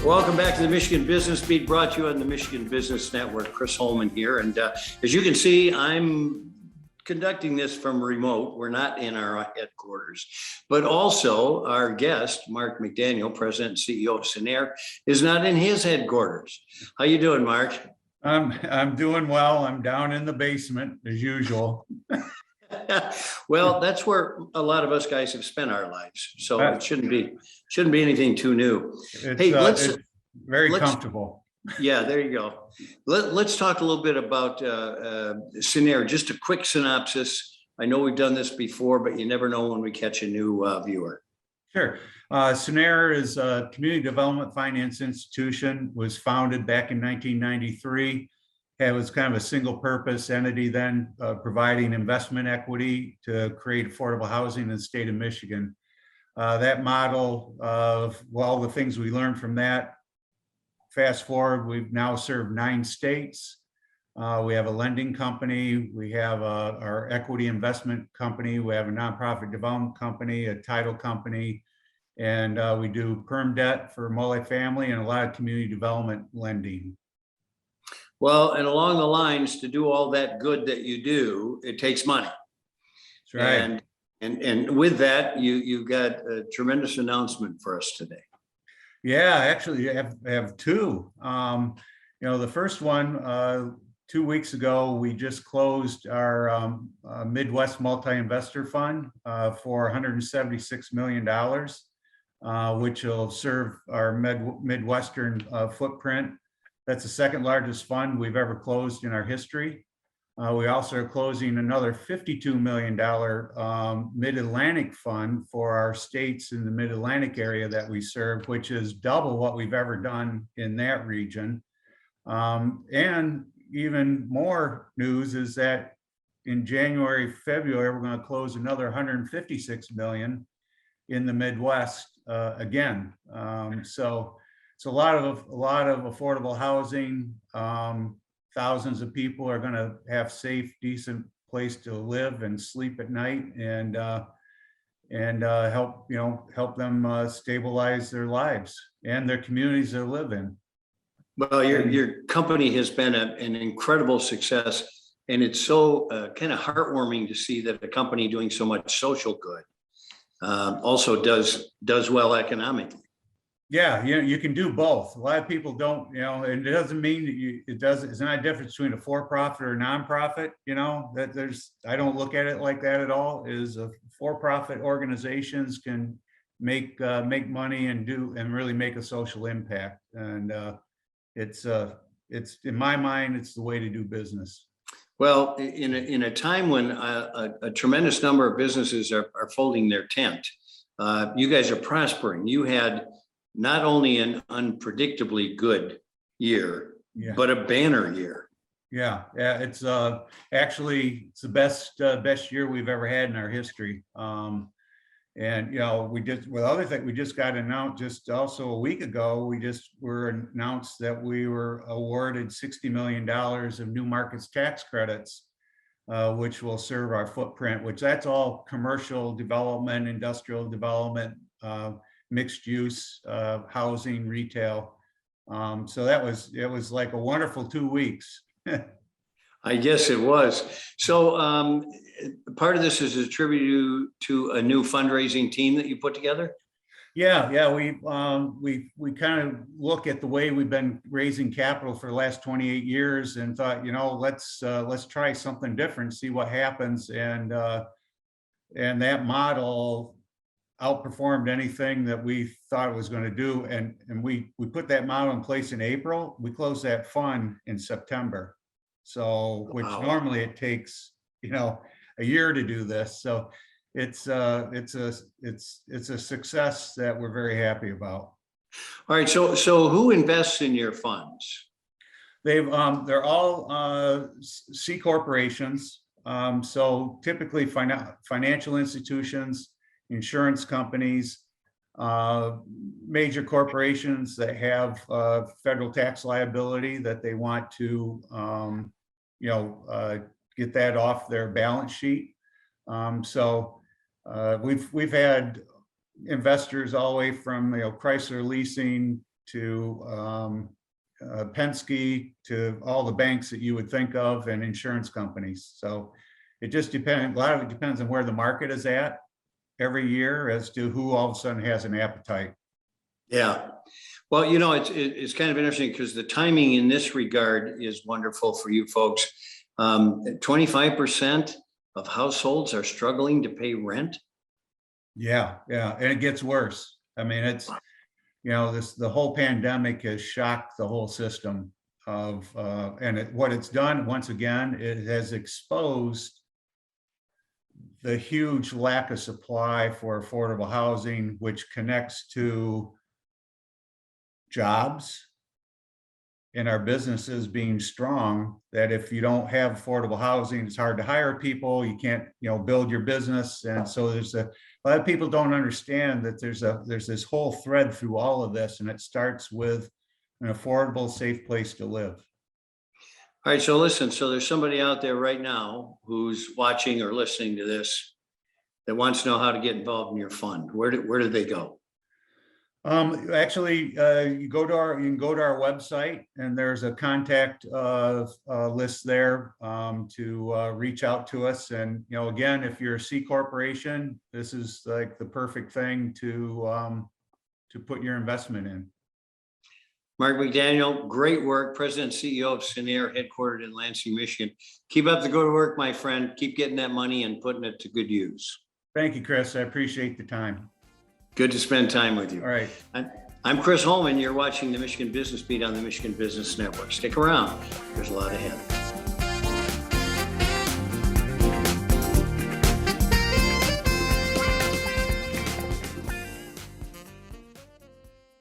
Welcome back to the Michigan Business Beat, brought to you on the Michigan Business Network. Chris Holman here. And as you can see, I'm conducting this from remote. We're not in our headquarters, but also our guest, Mark McDaniel, President and CEO of Cinnaire, is not in his headquarters. How you doing, Mark? I'm doing well. I'm down in the basement as usual. Well, that's where a lot of us guys have spent our lives, so it shouldn't be anything too new. It's very comfortable. Yeah, there you go. Let's talk a little bit about Cinnaire. Just a quick synopsis. I know we've done this before, but you never know when we catch a new viewer. Sure. Cinnaire is a community development finance institution, was founded back in 1993. It was kind of a single purpose entity then, providing investment equity to create affordable housing in the state of Michigan. That model of, well, the things we learned from that, fast forward, we've now served 9 states. We have a lending company. We have our equity investment company. We have a nonprofit development company, a title company, and we do perm debt for multifamily and a lot of community development lending. Well, and along the lines, to do all that good that you do, it takes money. That's right. And with that, you've got a tremendous announcement for us today. Yeah, actually, I have 2. The first one, 2 weeks ago, we just closed our Midwest Multi-Investor Fund for $176 million, which will serve our Midwestern footprint. That's the second largest fund we've ever closed in our history. We also are closing another $52 million Mid-Atlantic fund for our states in the Mid-Atlantic area that we serve, which is double what we've ever done in that region. And even more news is that in January, February, we're going to close another $156 million in the Midwest again. So it's a lot of affordable housing. Thousands of people are going to have safe, decent place to live and sleep at night, and help them stabilize their lives and their communities they live in. Well, your company has been an incredible success, and it's so kind of heartwarming to see that a company doing so much social good also does well economically. Yeah, you can do both. A lot of people don't, and it doesn't mean that it's not a difference between a for-profit or a nonprofit, that I don't look at it like that at all. Is a for-profit organizations can make money and really make a social impact. And it's in my mind, it's the way to do business. Well, in a time when a tremendous number of businesses are folding their tent, you guys are prospering. You had not only an unpredictably good year, but a banner year. Yeah, it's actually it's the best year we've ever had in our history. And we just got announced just also a week ago. We just were announced that we were awarded $60 million of new markets tax credits, which will serve our footprint. Which that's all commercial development, industrial development, mixed use, housing, retail. So it was like a wonderful 2 weeks. I guess it was. So part of this is attributed to a new fundraising team that you put together. Yeah, we kind of look at the way we've been raising capital for the last 28 years and thought, let's try something different, see what happens, and that model outperformed anything that we thought it was going to do, and we put that model in place in April. We closed that fund in September, so which normally it takes a year to do this. So it's a success that we're very happy about. All right, so who invests in your funds? They're all C corporations. So typically financial institutions, insurance companies, major corporations that have federal tax liability that they want to, get that off their balance sheet. So we've had investors all the way from Chrysler Leasing to Penske, to all the banks that you would think of, and insurance companies. So it just depends. A lot of it depends on where the market is at every year as to who all of a sudden has an appetite. Yeah. Well, it's kind of interesting because the timing in this regard is wonderful for you folks. 25% of households are struggling to pay rent. Yeah, and it gets worse. I mean, it's, the whole pandemic has shocked the whole system of, what it's done, once again, it has exposed the huge lack of supply for affordable housing, which connects to jobs and our businesses being strong, that if you don't have affordable housing, it's hard to hire people. You can't, build your business. And so there's a lot of people don't understand that there's this whole thread through all of this, and it starts with an affordable, safe place to live. All right. So listen, so there's somebody out there right now who's watching or listening to this that wants to know how to get involved in your fund. Where do they go? Actually, you can go to our website, and there's a contact list there to reach out to us. And again, if you're a C corporation, this is like the perfect thing to put your investment in. Mark McDaniel, great work, President and CEO of Cinnaire, headquartered in Lansing, Michigan. Keep up the good work, my friend. Keep getting that money and putting it to good use. Thank you, Chris. I appreciate the time. Good to spend time with you. All right. I'm Chris Holman. You're watching the Michigan Business Beat on the Michigan Business Network. Stick around. There's a lot ahead.